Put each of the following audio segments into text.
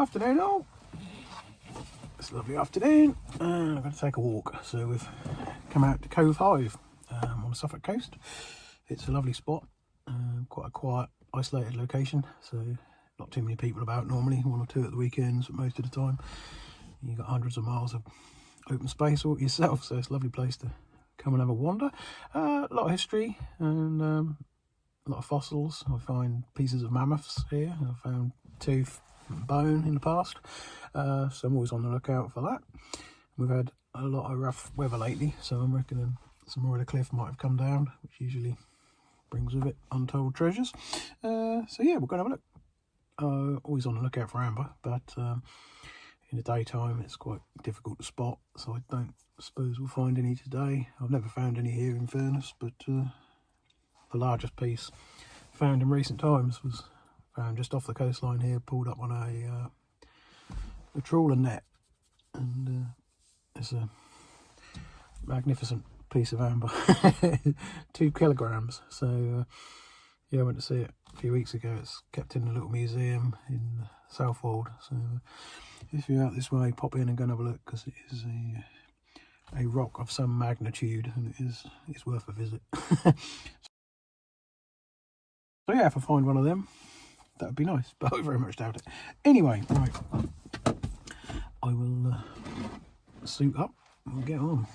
Afternoon all. It's a lovely afternoon and I'm going to take a walk. So we've come out to Covehithe on the Suffolk coast. It's a lovely spot, quite a quiet, isolated location, so not too many people about normally, one or two at the weekends, but most of the time you've got hundreds of miles of open space all to yourself, so it's a lovely place to come and have a wander. A lot of history and a lot of fossils. I find pieces of mammoths here. I found tooth and bone in the past, so I'm always on the lookout for that. We've had a lot of rough weather lately, so I'm reckoning some more of the cliff might have come down, which usually brings with it untold treasures. So yeah, we're going to have a look. Always on the lookout for amber, but in the daytime it's quite difficult to spot, so I don't suppose we'll find any today. I've never found any here in fairness, but the largest piece found in recent times was found just off the coastline here, pulled up on a trawler net, and it's a magnificent piece of amber. 2 kilograms. So yeah, I went to see it a few weeks ago. It's kept in a little museum in Southwold, so if you're out this way, pop in and go and have a look, because it is a rock of some magnitude, and it's worth a visit. So yeah, if I find one of them, that would be nice, but I very much doubt it. Anyway, right, I will suit up and get on.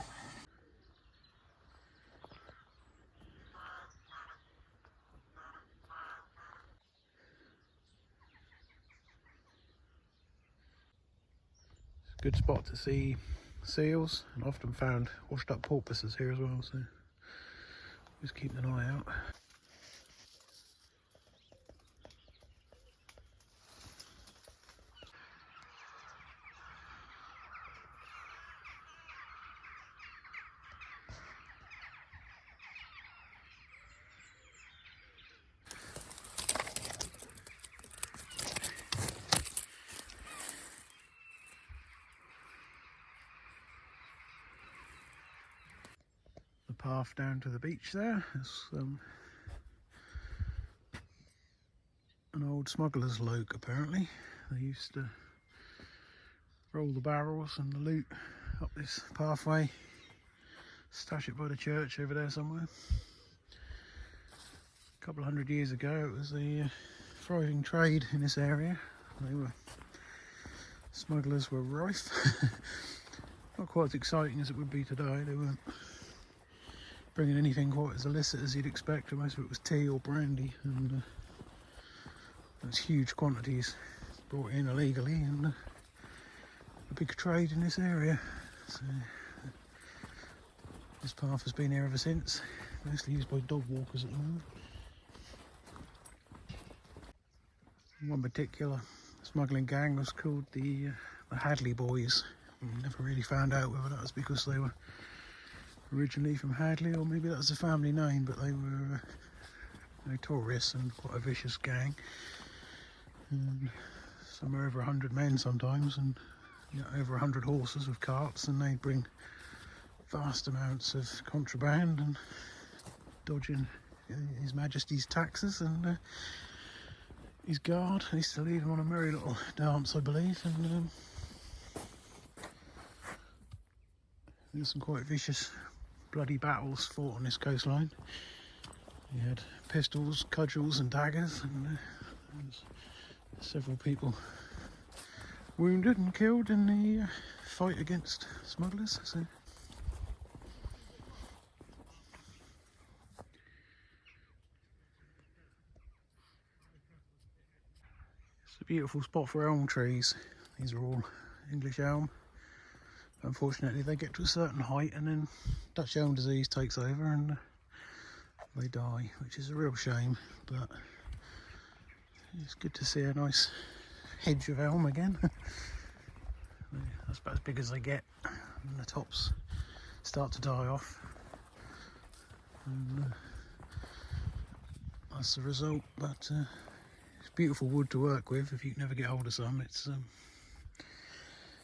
It's a good spot to see seals, and often found washed up porpoises here as well, so just keeping an eye out. The path down to the beach there is an old smuggler's loke apparently. They used to roll the barrels and the loot up this pathway, stash it by the church over there somewhere. A couple of hundred years ago it was a thriving trade in this area. Smugglers were rife. Not quite as exciting as it would be today. They weren't bringing anything quite as illicit as you'd expect. Most of it was tea or brandy, and there's huge quantities brought in illegally, and a big trade in this area. So this path has been here ever since, mostly used by dog walkers at the moment. One particular smuggling gang was called the Hadley Boys. We never really found out whether that was because they were originally from Hadley, or maybe that was a family name, but they were notorious and quite a vicious gang. And some are over 100 men sometimes, and over 100 horses with carts, and they'd bring vast amounts of contraband and dodging His Majesty's taxes and his guard. They used to lead them on a merry little dance, I believe, and there's some quite vicious bloody battles fought on this coastline. You had pistols, cudgels and daggers, and there was several people wounded and killed in the fight against smugglers. So it's a beautiful spot for elm trees. These are all English elm. Unfortunately, they get to a certain height and then Dutch elm disease takes over and they die, which is a real shame, but it's good to see a nice hedge of elm again. That's about as big as they get, and the tops start to die off, and that's the result. But it's beautiful wood to work with if you can ever get hold of some. It's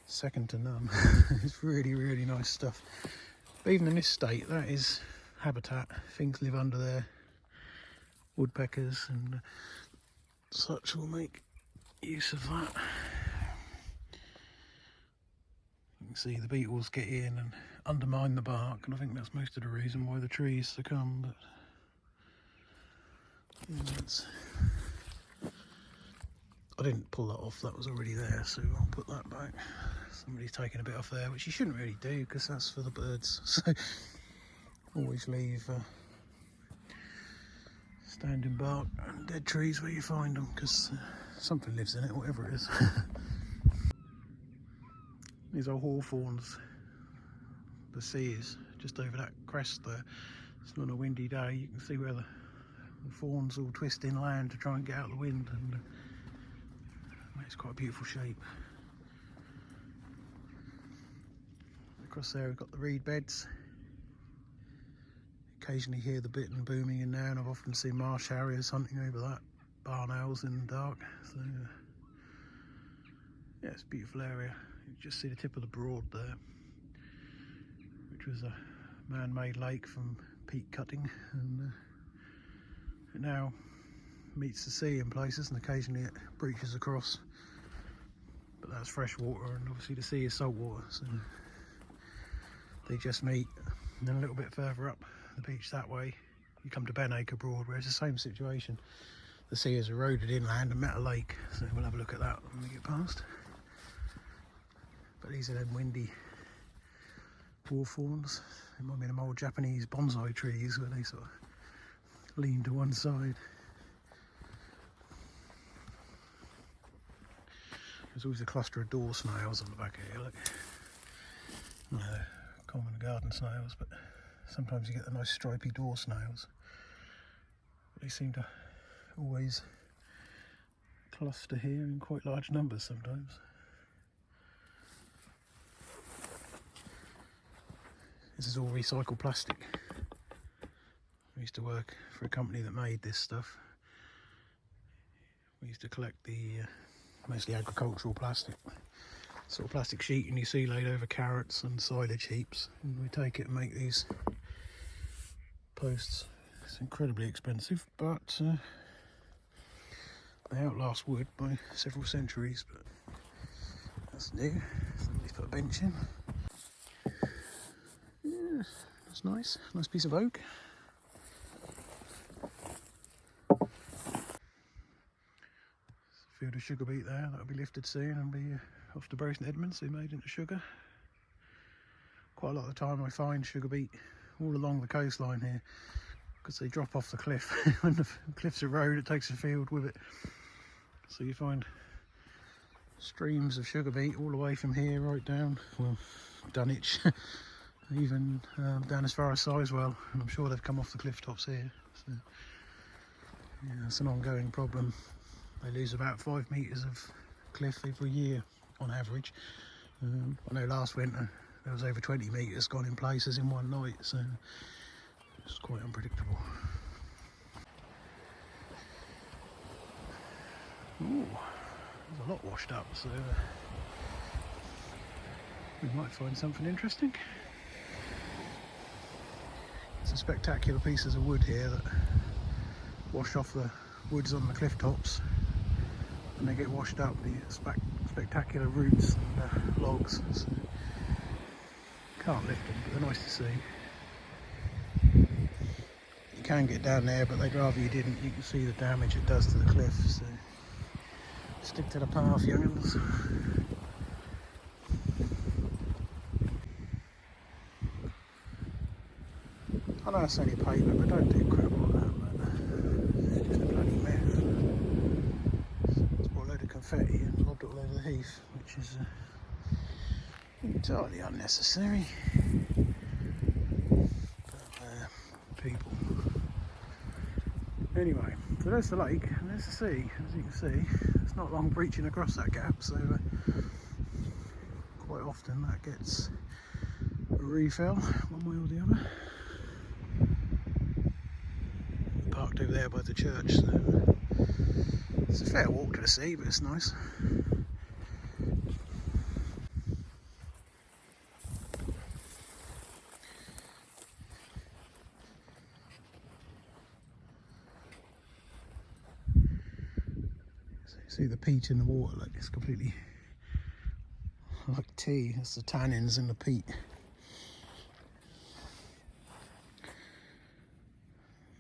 second to none. It's really, really nice stuff. But even in this state, that is habitat. Things live under there. Woodpeckers and such will make use of that. can see the beetles get in and undermine the bark, and I think that's most of the reason why the trees succumb. But yeah, I didn't pull that off, that was already there, so I'll put that back. Somebody's taken a bit off there, which you shouldn't really do because that's for the birds. So always leave standing bark and dead trees where you find them, because something lives in it, whatever it is. These are hawthorns. The sea is just over that crest there. It's not a windy day. You can see where the thorns all twist inland to try and get out the wind, and it's quite a beautiful shape. Across there we've got the reed beds. Occasionally hear the bitten booming in there, and I've often seen marsh harriers hunting over that, barn owls in the dark. So yeah, it's a beautiful area. You just see the tip of the Broad there, which was a man-made lake from peat cutting, and it now meets the sea in places, and occasionally it breaches across, but that's fresh water, and obviously the sea is salt water, so they just meet. And then a little bit further up the beach that way you come to Benacre Broad, where it's the same situation. The sea has eroded inland and met a lake, so we'll have a look at that when we get past. But these are them windy hawthorns. It might be them old Japanese bonsai trees where they sort of lean to one side. There's always a cluster of door snails on the back here, look. No, they're common garden snails, but sometimes you get the nice stripy door snails. But they seem to always cluster here in quite large numbers sometimes. This is all recycled plastic. I used to work for a company that made this stuff. We used to collect the mostly agricultural plastic, sort of plastic sheeting you see laid over carrots and silage heaps, and we take it and make these posts. It's incredibly expensive, but they outlast wood by several centuries. But that's new. Somebody's put a bench in. Yeah, that's nice. Nice piece of oak. Field of sugar beet there, that'll be lifted soon and be off to Bury St Edmunds, be made into sugar. Quite a lot of the time I find sugar beet all along the coastline here, because they drop off the cliff. When the cliffs erode, it takes the field with it. So you find streams of sugar beet all the way from here right down, well, Dunwich, even down as far as Sizewell, and I'm sure they've come off the cliff tops here. So yeah, it's an ongoing problem. They lose about 5 metres of cliff every year on average. I know last winter there was over 20 metres gone in places in one night, so it's quite unpredictable. Ooh, there's a lot washed up, so we might find something interesting. Some spectacular pieces of wood here that wash off the woods on the cliff tops, and they get washed up, the spectacular roots and logs. So can't lift them, but they're nice to see. You can get down there, but they'd rather you didn't. You can see the damage it does to the cliff, so stick to the path, young'uns. I know it's only paper, but don't do crap like that, man. It's just a bloody mess. It's brought a load of confetti and lobbed it all over the heath, which is entirely unnecessary. But people. Anyway, so there's the lake and there's the sea. As you can see, it's not long breaching across that gap, so quite often that gets a refill one way or the other. Parked over there by the church, so it's a fair walk to the sea, but it's nice. So you see the peat in the water, like it's completely like tea. It's the tannins in the peat.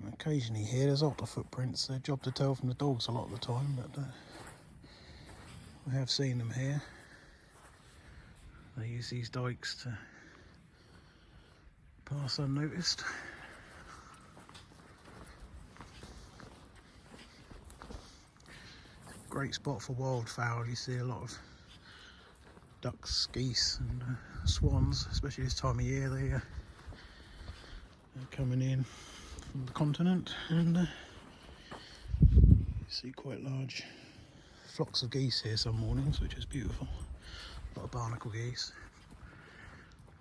And occasionally here there's otter footprints. They're job to tell from the dogs a lot of the time, but we have seen them here. They use these dikes to pass unnoticed. Great spot for wildfowl. You see a lot of ducks, geese and swans, especially this time of year. They're coming in from the continent, and you see quite large flocks of geese here some mornings, which is beautiful. A lot of barnacle geese.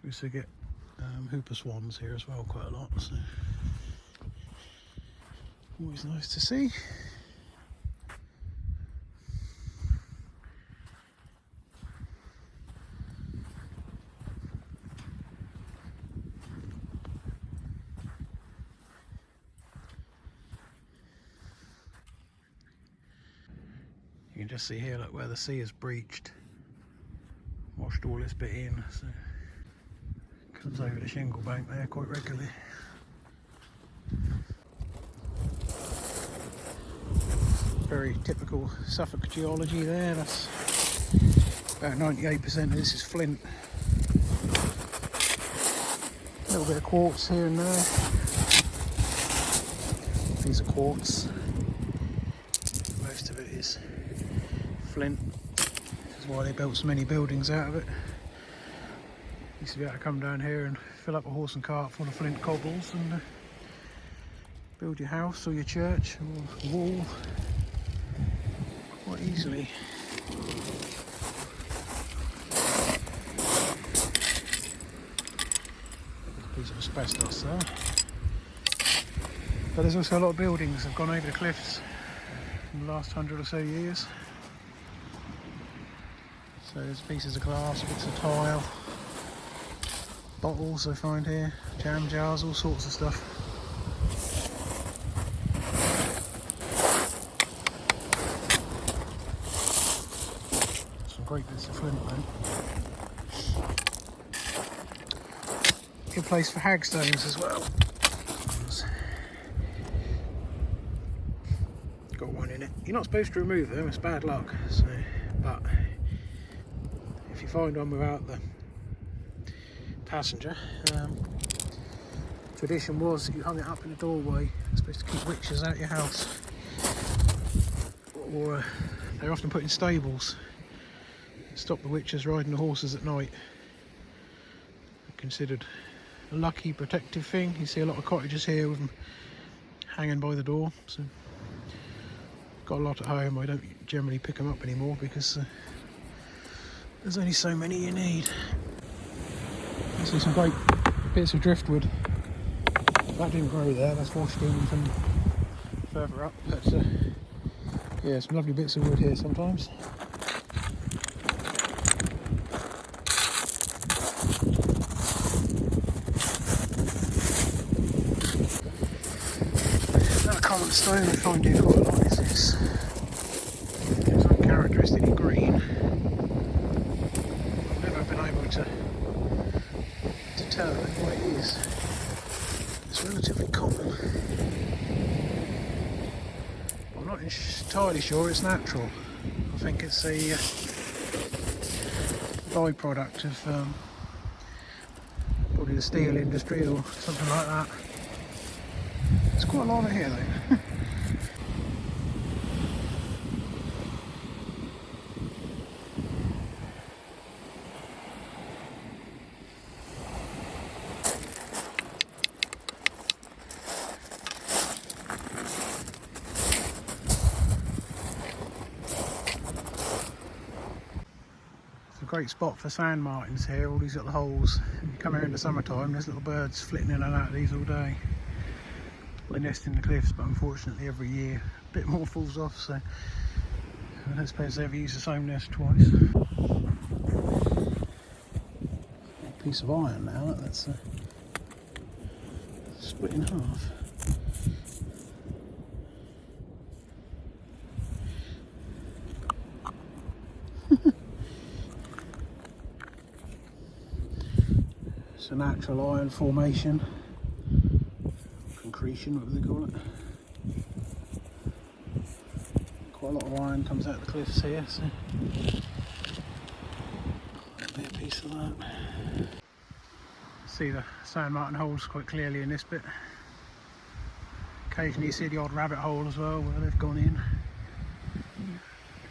We also get hooper swans here as well, quite a lot, so always nice to see. You can just see here, look, where the sea has breached, washed all this bit in, so it comes over the shingle bank there quite regularly. Very typical Suffolk geology there. That's about 98% of this is flint. A little bit of quartz here and there. These are quartz. Most of it is flint. This is why they built so many buildings out of it. Used to be able to come down here and fill up a horse and cart full of flint cobbles and build your house or your church or wall quite easily. There's a piece of asbestos there. But there's also a lot of buildings that have gone over the cliffs in the last 100 or so years. So there's pieces of glass, bits of tile, bottles I find here, jam jars, all sorts of stuff. Some great bits of flint though. Good place for hagstones as well. Got one in it. You're not supposed to remove them, it's bad luck. So, but if you find one without the passenger, tradition was that you hung it up in the doorway. It's supposed to keep witches out of your house, or they're often put in stables to stop the witches riding the horses at night. Considered a lucky protective thing. You see a lot of cottages here with them hanging by the door, so got a lot at home. I don't generally pick them up anymore because there's only so many you need. I see some great bits of driftwood. That didn't grow there, that's washed in from further up. But yeah, some lovely bits of wood here sometimes. Another common stone I find here quite a lot is this. It's uncharacteristically green. I've never been able to determine what it is. It's relatively common. I'm not entirely sure it's natural. I think it's a byproduct of probably the steel industry or something like that. There's quite a lot of it here though. Great spot for sand martins here, all these little holes. You come here in the summertime, there's little birds flitting in and out of these all day. They nest in the cliffs, but unfortunately every year a bit more falls off, so I don't suppose they ever use the same nest twice. A piece of iron now, that's split in half. It's a natural iron formation, concretion, whatever they call it. Quite a lot of iron comes out of the cliffs here, so that'll be a piece of that. See the sand martin holes quite clearly in this bit. Occasionally you see the odd rabbit hole as well where they've gone in. The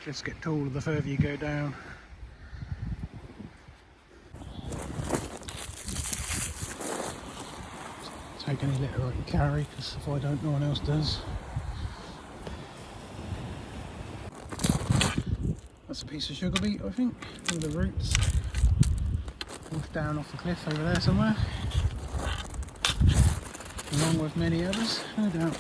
cliffs get taller the further you go down. Take any litter I can carry, because if I don't, no one else does. That's a piece of sugar beet, I think, with the roots. Washed down off the cliff over there somewhere. Along with many others, no doubt.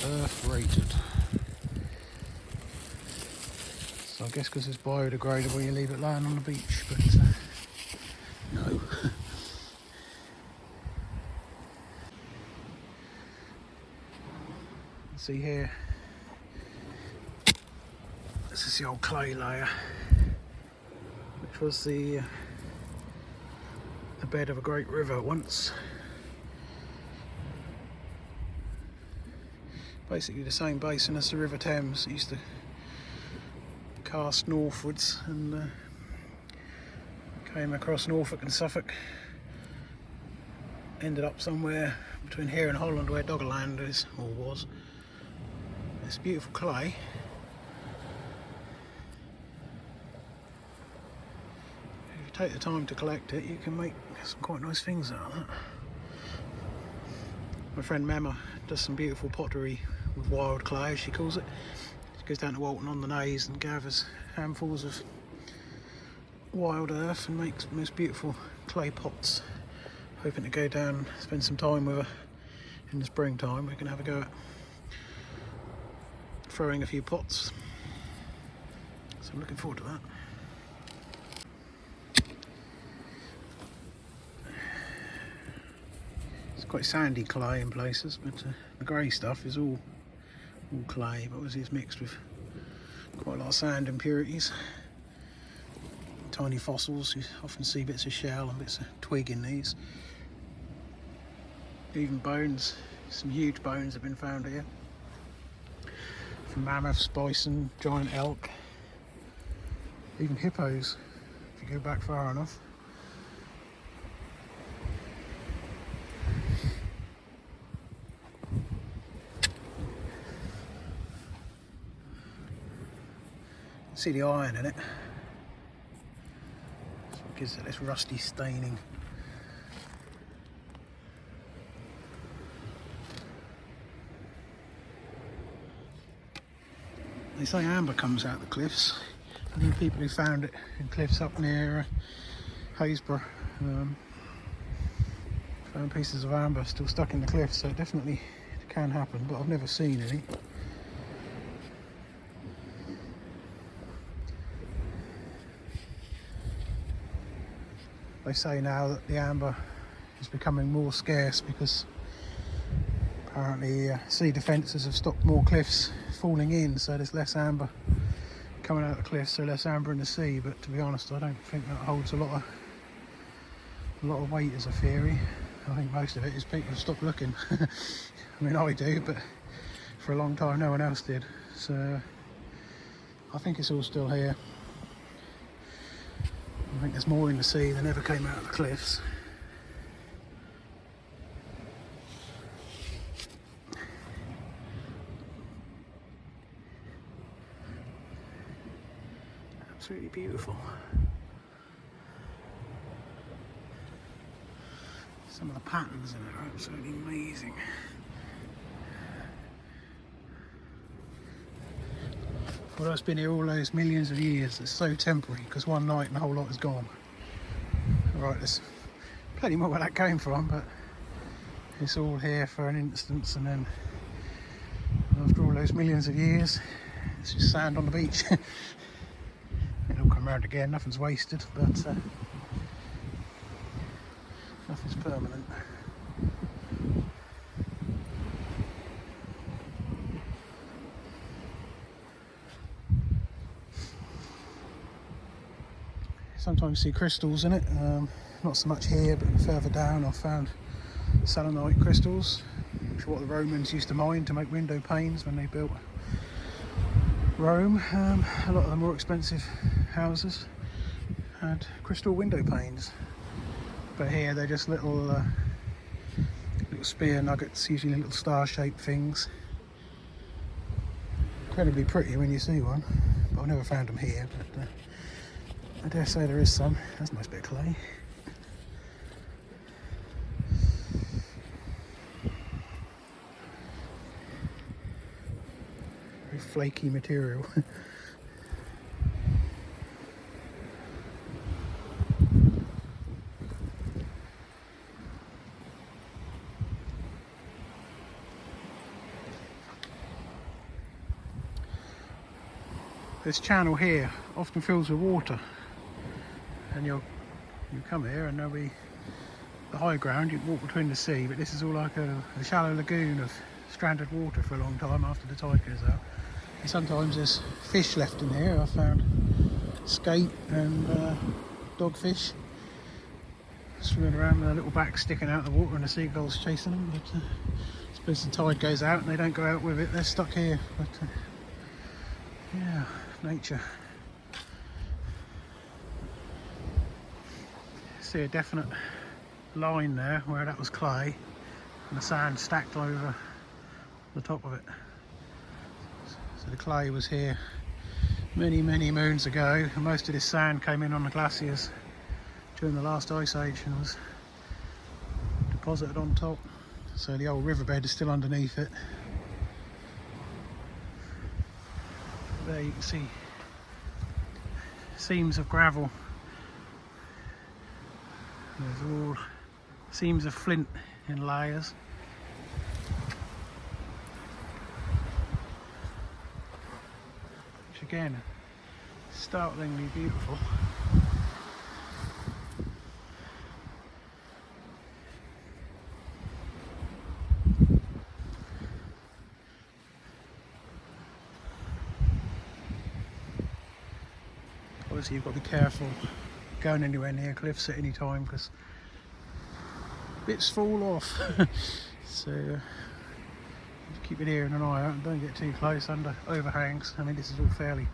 Earth rated. So I guess because it's biodegradable you leave it lying on the beach, but no. See here, this is the old clay layer, which was the bed of a great river once. Basically the same basin as the River Thames. It used to cast northwards and came across Norfolk and Suffolk. Ended up somewhere between here and Holland where Doggerland is, or was. It's beautiful clay. If you take the time to collect it, you can make some quite nice things out of that. My friend Memma does some beautiful pottery with wild clay, as she calls it. She goes down to Walton on the Naze and gathers handfuls of wild earth and makes the most beautiful clay pots. Hoping to go down and spend some time with her in the springtime. We can have a go at throwing a few pots. So I'm looking forward to that. It's quite sandy clay in places, but the grey stuff is all clay, but obviously it's mixed with quite a lot of sand impurities. Tiny fossils, you often see bits of shell and bits of twig in these. Even bones, some huge bones have been found here. From mammoths, bison, giant elk, even hippos, if you go back far enough. See the iron in it. So it gives it this rusty staining. They say amber comes out of the cliffs. I think people who found it in cliffs up near Haysborough found pieces of amber still stuck in the cliffs, so it definitely can happen, but I've never seen any. They say now that the amber is becoming more scarce because apparently sea defences have stopped more cliffs falling in, so there's less amber coming out of the cliffs, so less amber in the sea. But to be honest, I don't think that holds a lot of weight as a theory. I think most of it is people have stopped looking. I mean, I do, but for a long time no one else did. So I think it's all still here. I think there's more in the sea than ever came out of the cliffs. Absolutely beautiful. Some of the patterns in it are absolutely amazing. Well, it's been here all those millions of years. It's so temporary because one night and the whole lot is gone. Right, there's plenty more where that came from, but it's all here for an instance, and then after all those millions of years, it's just sand on the beach. It'll come around again, nothing's wasted, but nothing's permanent. sometimes see crystals in it. Not so much here, but further down I've found selenite crystals, which is what the Romans used to mine to make window panes when they built Rome. A lot of the more expensive houses had crystal window panes, but here they're just little spear nuggets, usually little star-shaped things. Incredibly pretty when you see one, but I've never found them here. But I dare say there is some. That's a nice bit of clay. Very flaky material. This channel here often fills with water, and you come here and there'll be the high ground, you can walk between the sea, but this is all like a shallow lagoon of stranded water for a long time after the tide goes out. And sometimes there's fish left in here. I found skate and dogfish swimming around with their little backs sticking out of the water and the seagulls chasing them, but I suppose the tide goes out and they don't go out with it, they're stuck here. But yeah, nature. See a definite line there where that was clay and the sand stacked over the top of it. So the clay was here many moons ago, and most of this sand came in on the glaciers during the last ice age and was deposited on top. So the old riverbed is still underneath it. There you can see seams of gravel. There's all seams of flint in layers. Which again, startlingly beautiful. Obviously you've got to be careful going anywhere near cliffs at any time because bits fall off. So keep an ear and an eye out and don't get too close under overhangs. I mean, this is all fairly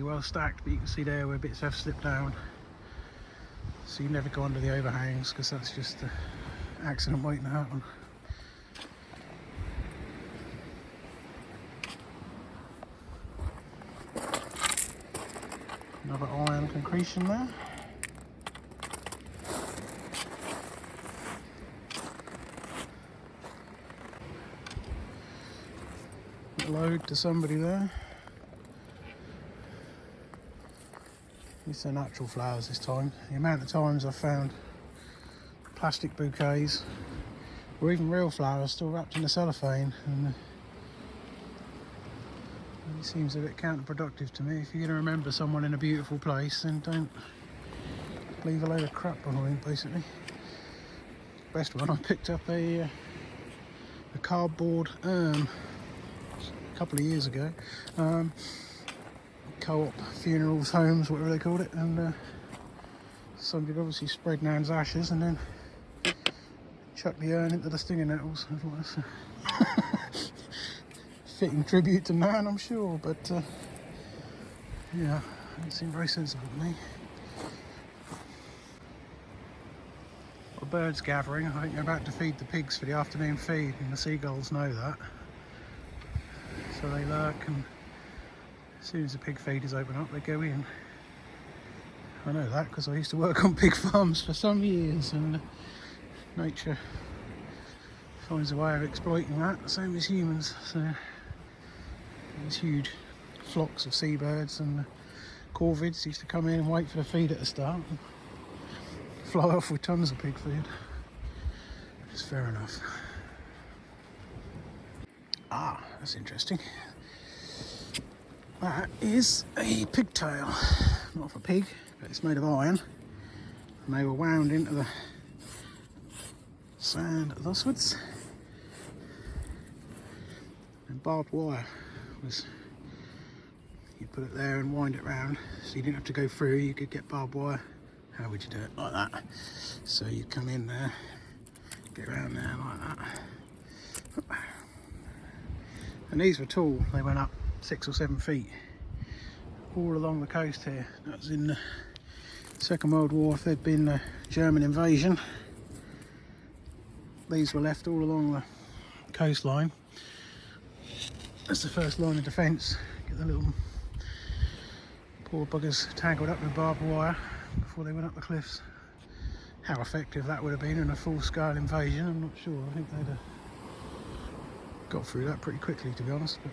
well stacked, but you can see there where bits have slipped down. So you never go under the overhangs because that's just an accident waiting to happen. Another iron concretion there. Load to somebody there. These are natural flowers this time. The amount of times I've found plastic bouquets or even real flowers still wrapped in the cellophane, and it seems a bit counterproductive to me. If you're going to remember someone in a beautiful place, then don't leave a load of crap behind, basically. Best one, I picked up a cardboard urn a couple of years ago. Co-op funerals, homes, whatever they called it, and somebody obviously spread Nan's ashes and then chucked the urn into the stinging nettles. I thought that's a fitting tribute to Nan, I'm sure, but yeah, it seemed very sensible to me. Well, birds gathering. I think they're about to feed the pigs for the afternoon feed, and the seagulls know that, so they lurk, and as soon as the pig feeders open up, they go in. I know that because I used to work on pig farms for some years, and nature finds a way of exploiting that, same as humans. So these huge flocks of seabirds and corvids used to come in and wait for the feeder to start and fly off with tons of pig food. It's fair enough. Ah, that's interesting. That is a pigtail, not of a pig, but it's made of iron, and they were wound into the sand thuswards, and barbed wire was you put it there and wind it round, so you didn't have to go through. You could get barbed wire. How would you do it? Like that. So you come in there, get around there like that. And these were tall. They went up 6 or 7 feet all along the coast here. That was in the Second World War. If there'd been a German invasion, these were left all along the coastline. That's the first line of defence. Get the little poor buggers tangled up with barbed wire before they went up the cliffs. How effective that would have been in a full-scale invasion, I'm not sure. I think they'd have got through that pretty quickly, to be honest. But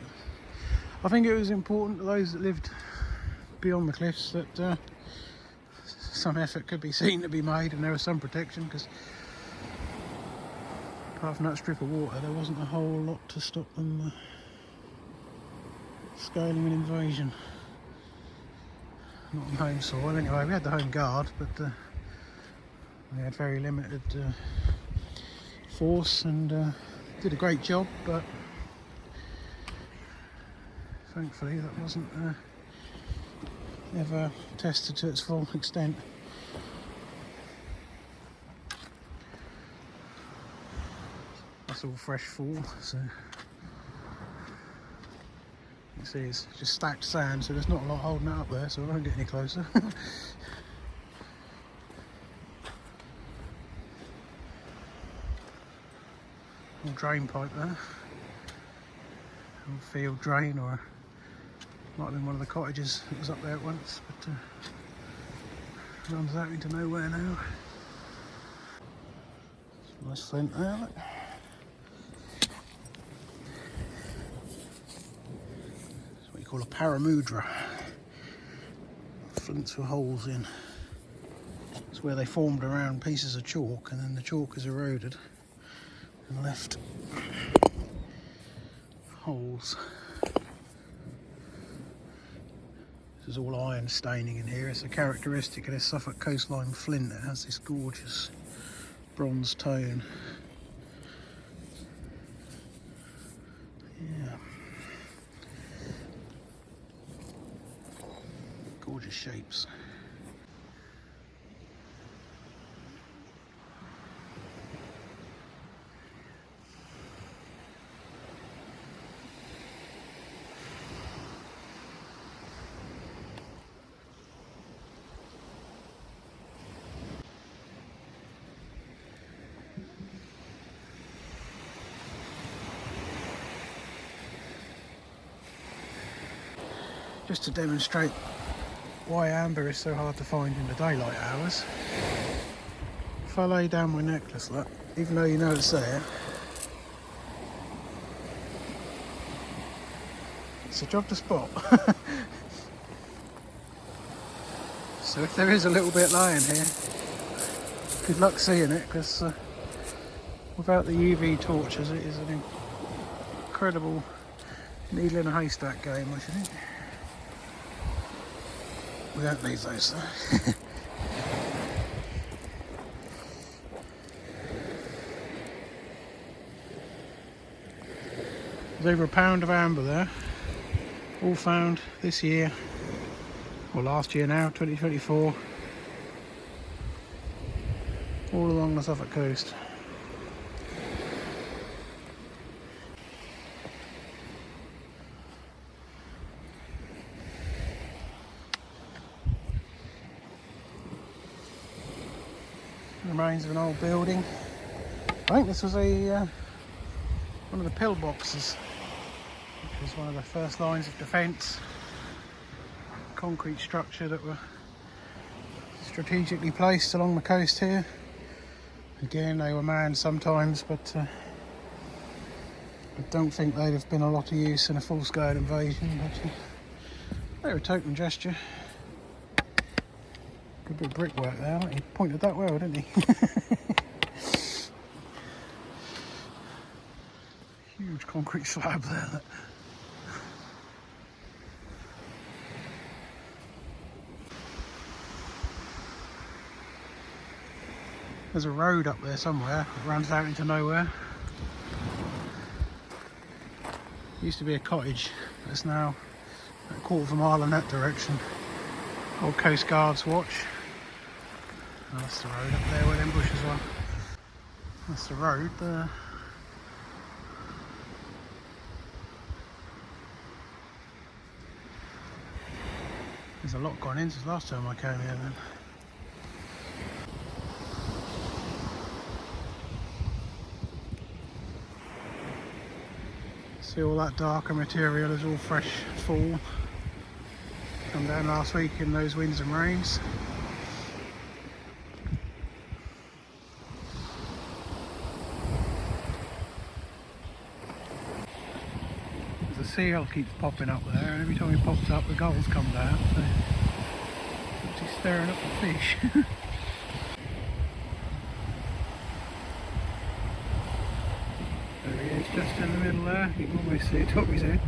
I think it was important to those that lived beyond the cliffs that some effort could be seen to be made and there was some protection, because apart from that strip of water there wasn't a whole lot to stop them scaling an invasion. Not on home soil anyway. We had the home guard, but we had very limited force and did a great job, but thankfully that wasn't ever tested to its full extent. That's all fresh fall, so you see it's just stacked sand, so there's not a lot holding it up there, so I won't get any closer. Little drain pipe there, old field drain, or might have been one of the cottages that was up there at once, but runs out into nowhere now. Nice flint there, look. That's what you call a paramudra. Flints with holes in. It's where they formed around pieces of chalk, and then the chalk is eroded and left holes. This is all iron staining in here. It's a characteristic of this Suffolk coastline flint. It has this gorgeous bronze tone. Yeah. Gorgeous shapes. Just to demonstrate why amber is so hard to find in the daylight hours, if I lay down my necklace, look, even though you know it's there, it's a job to spot. So if there is a little bit lying here, good luck seeing it, because without the UV torches it is an incredible needle in a haystack game, I think. We don't leave those though. There's over a pound of amber there, all found this year, or last year now, 2024, all along the Suffolk coast. Remains of an old building. I think this was a one of the pillboxes, which was one of the first lines of defence. Concrete structure that were strategically placed along the coast here. Again, they were manned sometimes, but I don't think they'd have been a lot of use in a full-scale invasion. But they were a token gesture. Good bit of brickwork there. He pointed that well, didn't he? Huge concrete slab there. There's a road up there somewhere that runs out into nowhere. Used to be a cottage. It's now a quarter of a mile in that direction. Old Coast Guard's watch. Oh, that's the road up there where them bushes are. That's the road there. There's a lot gone in since last time I came here then. See all that darker material is all fresh fall. Come down last week in those winds and rains. There's a seal keeps popping up there, and every time he pops up the gulls come down, so he's stirring up the fish. There he is, just in the middle there. You can almost see the top of his head.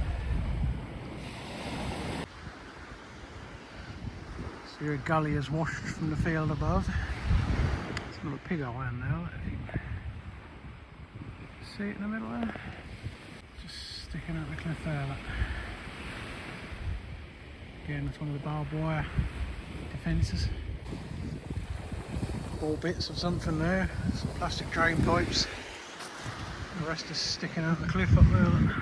So your gully is washed from the field above. It's not a pig I want now. See it in the middle there? Just sticking out the cliff there. Look. Again, that's one of the barbed wire defences. All bits of something there. Some plastic drain pipes. The rest is sticking out the cliff up there. Look.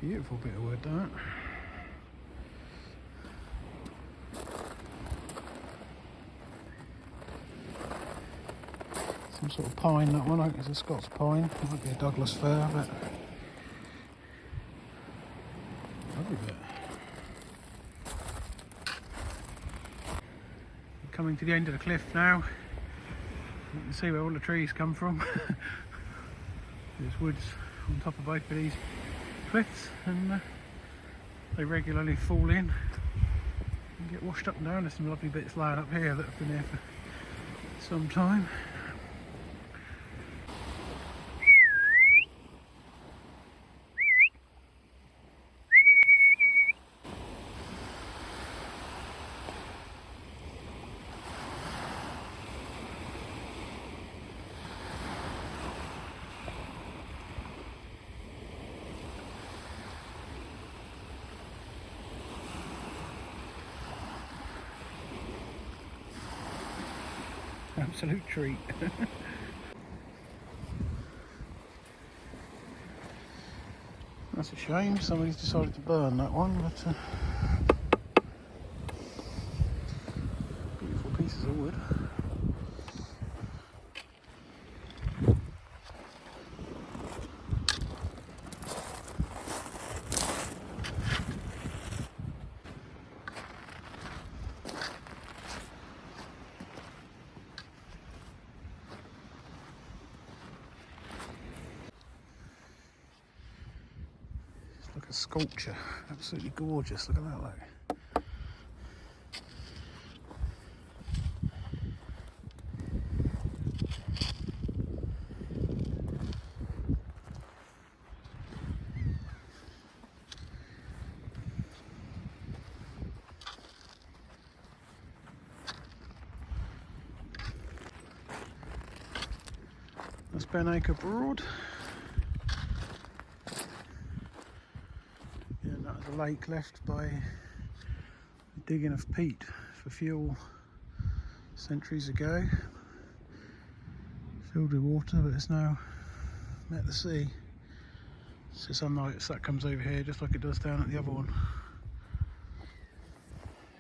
Beautiful bit of wood, that. Some sort of pine, that one. I think it's a Scots pine. Might be a Douglas fir, but lovely bit. We're coming to the end of the cliff now. You can see where all the trees come from. There's woods on top of both of these cliffs, and they regularly fall in and get washed up and down. There's some lovely bits lying up here that have been here for some time. Absolute treat. That's a shame, somebody's decided to burn that one, but beautiful pieces of wood. Like a sculpture, absolutely gorgeous. Look at that, look. That's Ben Acre Broad. A lake left by digging of peat for fuel centuries ago, filled with water, but it's now met the sea. So some nights that comes over here just like it does down at the other one.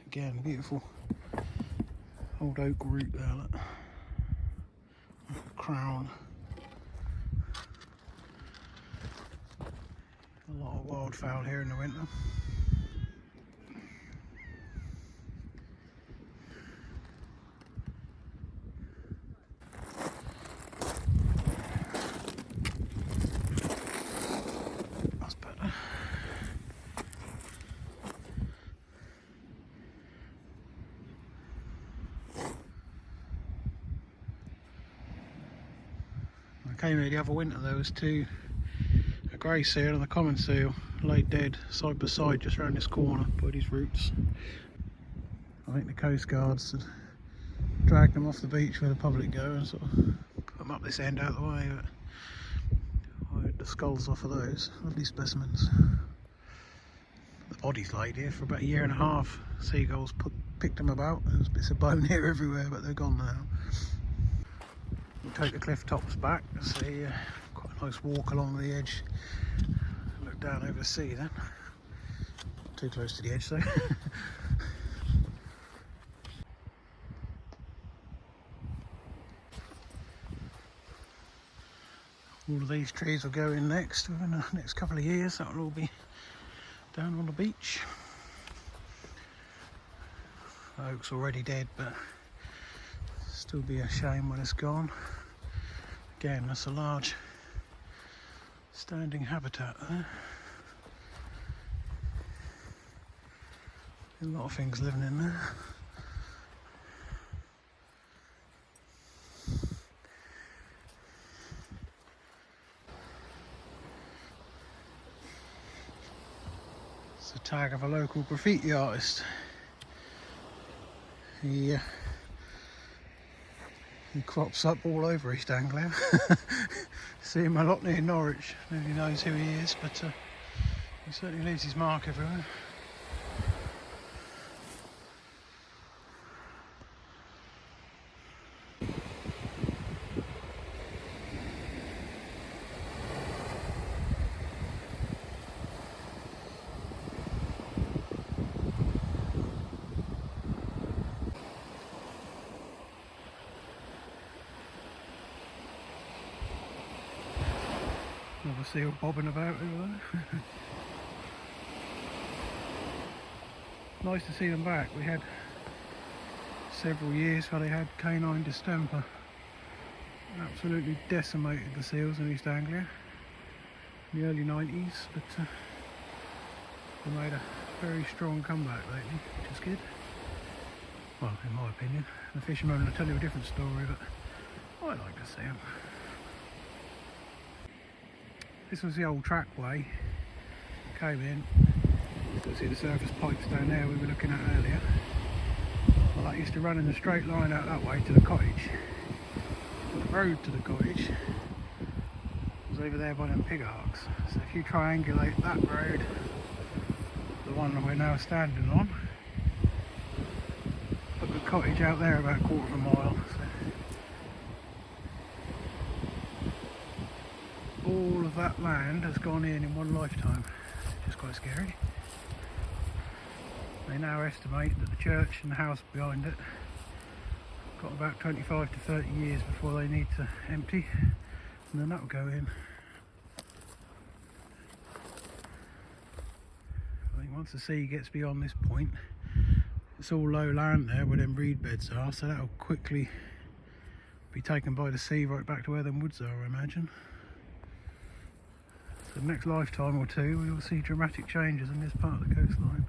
Again, beautiful old oak root there, look. Like a crown. A lot of wildfowl here in the winter. That's better. came here the other winter, there was a grey seal and a common seal laid dead side by side just around this corner by these roots. I think the coast guards had dragged them off the beach where the public go and sort of put them up this end out of the way, but I had the skulls off of those. Lovely specimens. The body's laid here for about a year and a half. Seagulls picked them about. There's bits of bone here everywhere, but they're gone now. We'll take the cliff tops back and see quite a nice walk along the edge. Look down over the sea then. Not too close to the edge though. All of these trees will go in next within the next couple of years. That'll all be down on the beach. The oak's already dead, but still be a shame when it's gone. Again, that's a large standing habitat there. A lot of things living in there. It's a tag of a local graffiti artist. He crops up all over East Anglia. See him a lot near Norwich. Nobody knows who he is, but he certainly leaves his mark everywhere. Another seal bobbing about over there. Nice to see them back. We had several years where they had canine distemper. Absolutely decimated the seals in East Anglia in the early 90s, but they made a very strong comeback lately, which is good. Well, in my opinion. The fishermen will tell you a different story, but I like to see them. This was the old trackway. Came in. You can see the surface pipes down there we were looking at earlier. Well, that used to run in a straight line out that way to the cottage. But the road to the cottage was over there by them pig arks. So if you triangulate that road, the one that we're now standing on, put the cottage out there about a quarter of a mile. So all of that land has gone in one lifetime, which is quite scary. They now estimate that the church and the house behind it got about 25 to 30 years before they need to empty, and then that will go in. I think once the sea gets beyond this point, it's all low land there where them reed beds are, so that will quickly be taken by the sea right back to where them woods are, I imagine. So the next lifetime or two we will see dramatic changes in this part of the coastline.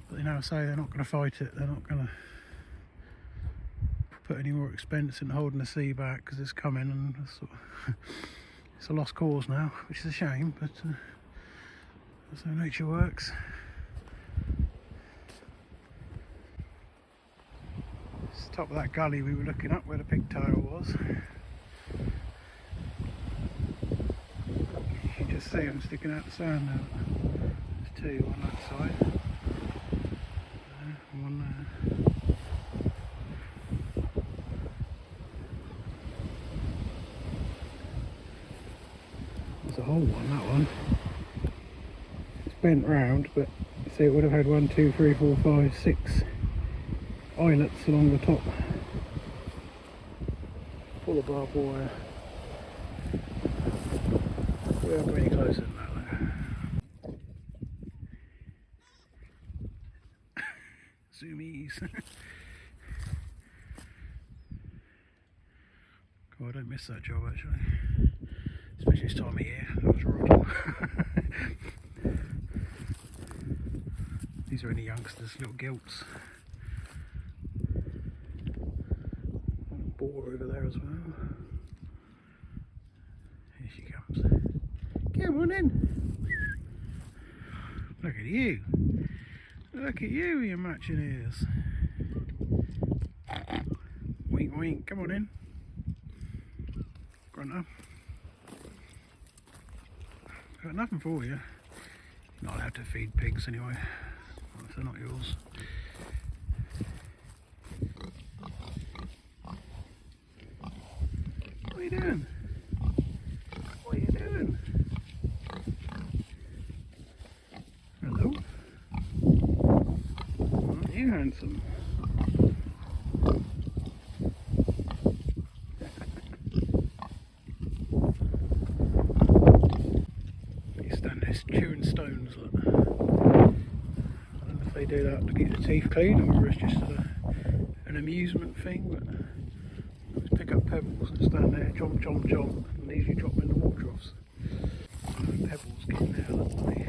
But they now say they're not going to fight it, they're not going to put any more expense in holding the sea back because it's coming, and it's a lost cause now, which is a shame, but that's how nature works. It's the top of that gully we were looking up where the pigtail was. You can just see them sticking out the sand now. There's two on that side. One there. There's a hole on that one. It's bent round, but you see it would have had 1, 2, 3, 4, 5, 6 eyelets along the top. Full of barbed wire. We won't go any closer than that though. Zoomies. God, I don't miss that job actually. Especially this time of year. That was rotten. These are only youngsters, little gilts. Boar over there as well. Come on in. Look at you. Look at you with your matching ears. Wink, wink. Come on in. Grunter. Got nothing for you. You're not allowed to feed pigs anyway, if they're not yours. What are you doing? What are you doing? Hello? Aren't you handsome? You stand there chewing stones. Look. I don't know if they do that to keep the teeth clean or whether it's just an amusement thing, but just pick up pebbles and stand there, chomp, chomp, chomp, and usually drop them in the water troughs. Pebbles getting there, look, they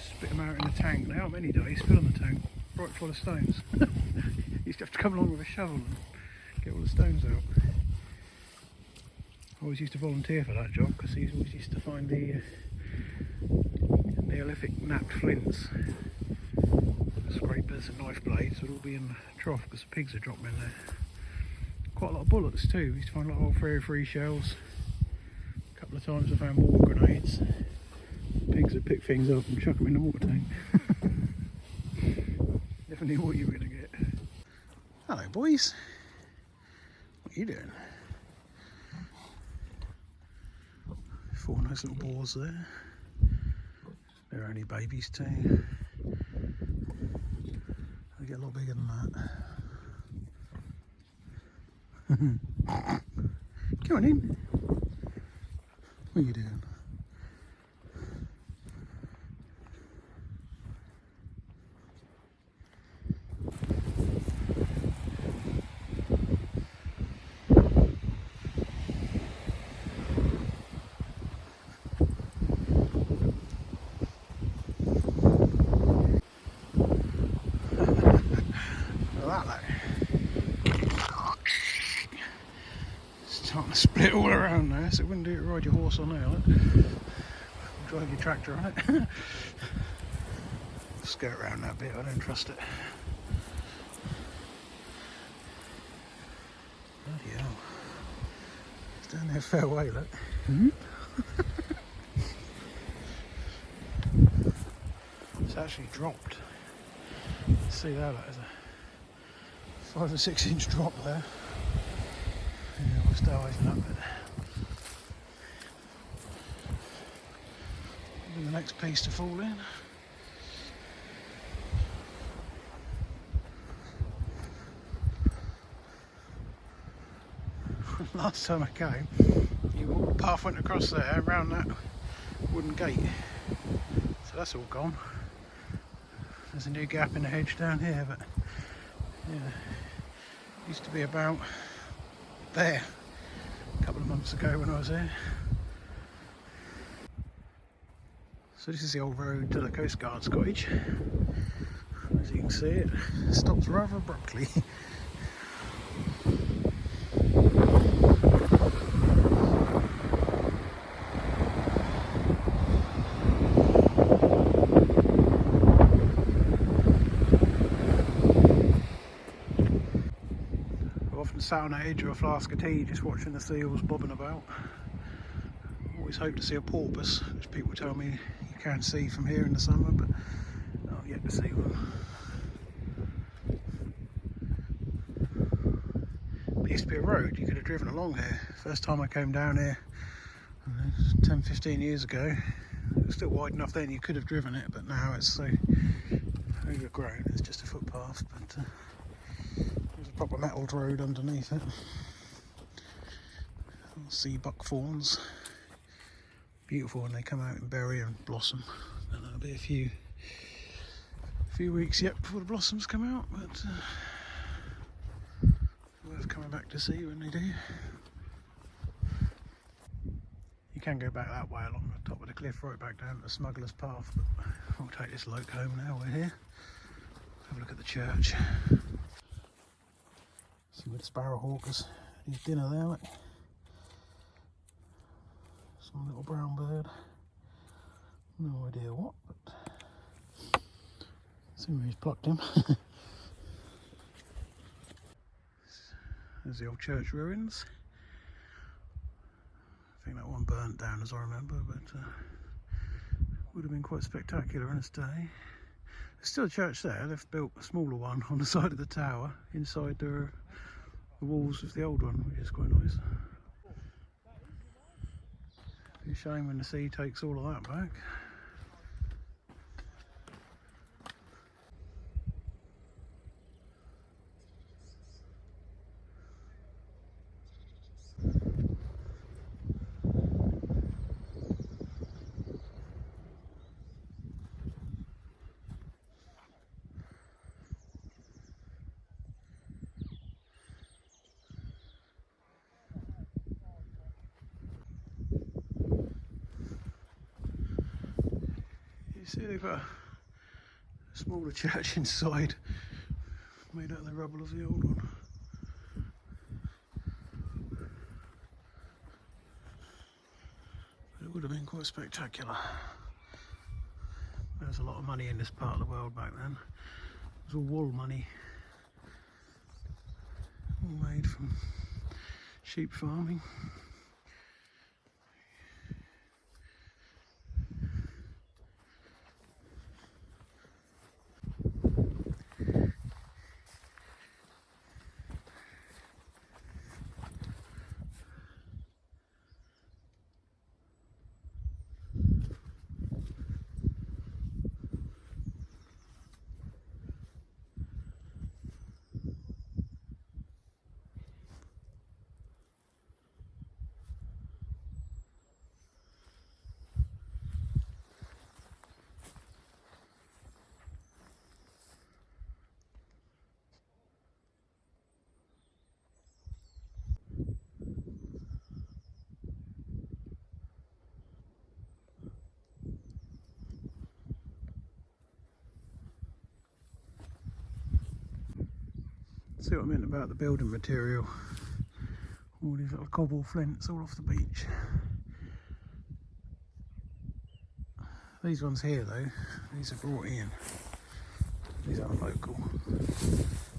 spit them out in the tank. They aren't many days, fill in the tank, right full of stones. You used to have to come along with a shovel and get all the stones out. I always used to volunteer for that job because he always used to find the Neolithic napped flints. Scrapers and knife blades would all be in the trough because the pigs would drop them in there. Quite a lot of bullets too. We used to find a lot of old 303 shells. A couple of times I found water grenades. Pigs would pick things up and chuck them in the water tank. Never knew what you were going to get. Hello boys. What are you doing? Four nice little boars there. They're only babies too. They get a lot bigger than that. Come on in. What are you doing? Starting to split all around now, so it wouldn't do to ride your horse on there, look. Drive your tractor on it. Skirt around that bit, I don't trust it. Bloody hell. It's down there a fair way, look. It's actually dropped. See that, there's a 5 or 6 inch drop there. Yeah, we'll stay away from that bit. And the next piece to fall in. Last time I came, the path went across there, around that wooden gate. So that's all gone. There's a new gap in the hedge down here, but yeah, it used to be about there a couple of months ago when I was here. So this is the old road to the Coast Guard's cottage. As you can see, it stops rather abruptly. Sat on that edge of a flask of tea just watching the seals bobbing about. Always hope to see a porpoise, which people tell me you can see from here in the summer, but I've yet to see one. It used to be a road, you could have driven along here. First time I came down here, I don't know, 10-15 years ago, it was still wide enough then you could have driven it, but now it's so overgrown, it's just a footpath. But proper metalled road underneath it. Sea buckthorns. Beautiful when they come out in berry and blossom. And there'll be a few weeks yet before the blossoms come out, but worth coming back to see when they do. You can go back that way along the top of the cliff right back down to the Smuggler's Path, but we'll take this loke home now we're here. Have a look at the church. See where the sparrowhawkers had his dinner there, look. Some little brown bird. No idea what, but somebody's plucked him. There's the old church ruins. I think that one burnt down as I remember, but would have been quite spectacular in its day. There's still a church there. They've built a smaller one on the side of the tower inside the walls of the old one, which is quite nice. It's a shame when the sea takes all of that back. You see they've got a smaller church inside, made out of the rubble of the old one. But it would have been quite spectacular. There was a lot of money in this part of the world back then. It was all wool money, all made from sheep farming. See what I meant about the building material. All these little cobble flints all off the beach. These ones here though, these are brought in. These aren't local.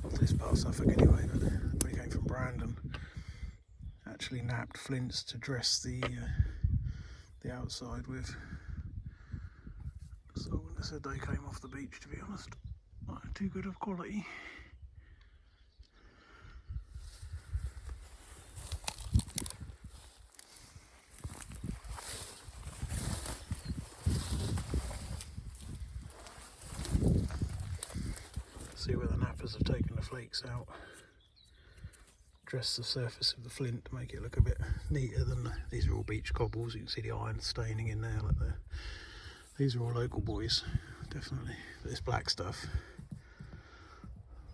Not this part of Suffolk anyway, but they came from Brandon. Actually napped flints to dress the outside with. So I wouldn't have said they came off the beach, to be honest. Not too good of quality. See where the nappers have taken the flakes out. Dress the surface of the flint to make it look a bit neater than these are all beach cobbles. You can see the iron staining in there like that. These are all local boys, definitely. But this black stuff,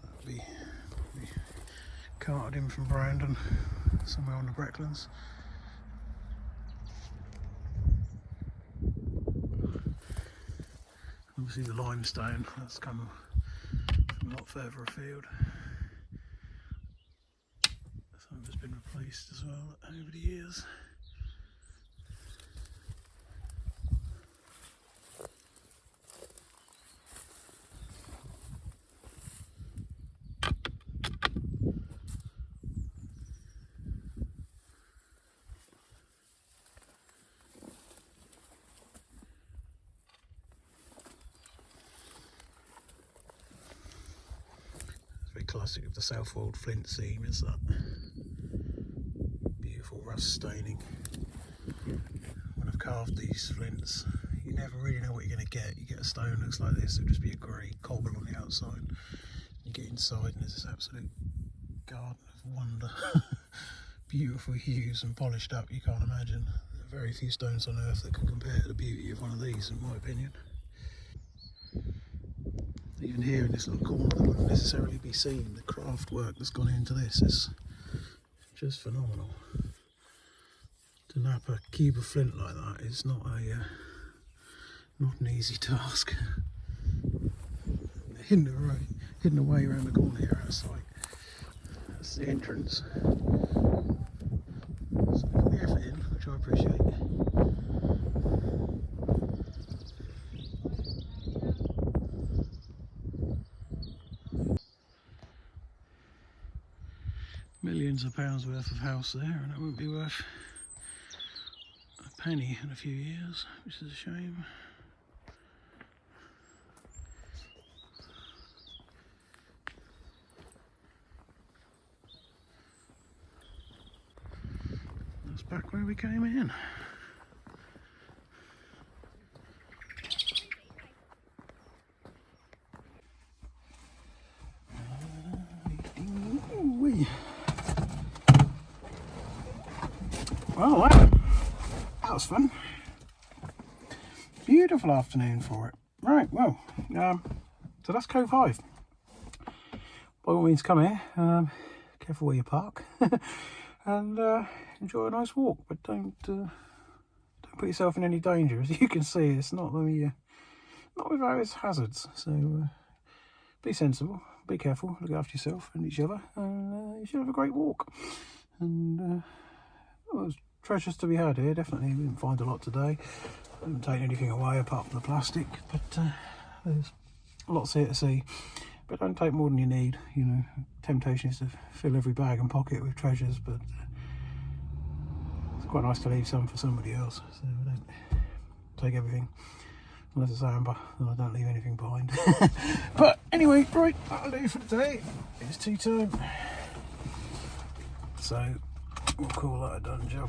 that'll be carted in from Brandon, somewhere on the Brecklands. Obviously the limestone, that's come from a lot further afield. Some has been replaced as well over the years. Classic of the Southwold flint seam is that beautiful rust staining. When I've carved these flints, you never really know what you're going to get. You get a stone that looks like this, it'll just be a grey cobble on the outside. You get inside and there's this absolute garden of wonder. Beautiful hues and polished up, you can't imagine. There are very few stones on earth that can compare to the beauty of one of these, in my opinion. Even here in this little corner that wouldn't necessarily be seen, the craft work that's gone into this is just phenomenal. To nap a cube of flint like that is not an easy task. Hidden away around the corner here out of sight. That's the entrance. So put the effort in, which I appreciate. millions of pounds worth of house there, and it won't be worth a penny in a few years, which is a shame. That's back where we came in. Well, that was fun. Beautiful afternoon for it. Right, well, so that's Covehithe. By all means, come here. Careful where you park, and enjoy a nice walk. But don't put yourself in any danger. As you can see, it's not without its hazards. So be sensible, be careful, look after yourself and each other, and you should have a great walk. And well, there's treasures to be had here, definitely. We didn't find a lot today. I didn't take anything away apart from the plastic, but there's lots here to see. But don't take more than you need. You know, temptation is to fill every bag and pocket with treasures, but it's quite nice to leave some for somebody else. So I don't take everything, unless it's amber, then I don't leave anything behind. But anyway, right, that'll do for today. It's tea time, so we'll call that a done job.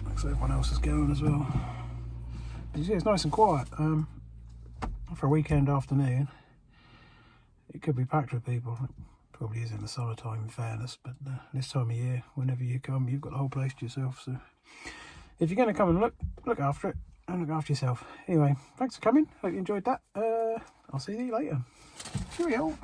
Looks like everyone else is going as well. As you see, it's nice and quiet. For a weekend afternoon, it could be packed with people. It probably is in the summertime, in fairness, but this time of year, whenever you come, you've got the whole place to yourself. So if you're going to come and look after it, and look after yourself. Anyway, thanks for coming. Hope you enjoyed that. I'll see you later. Cheerio.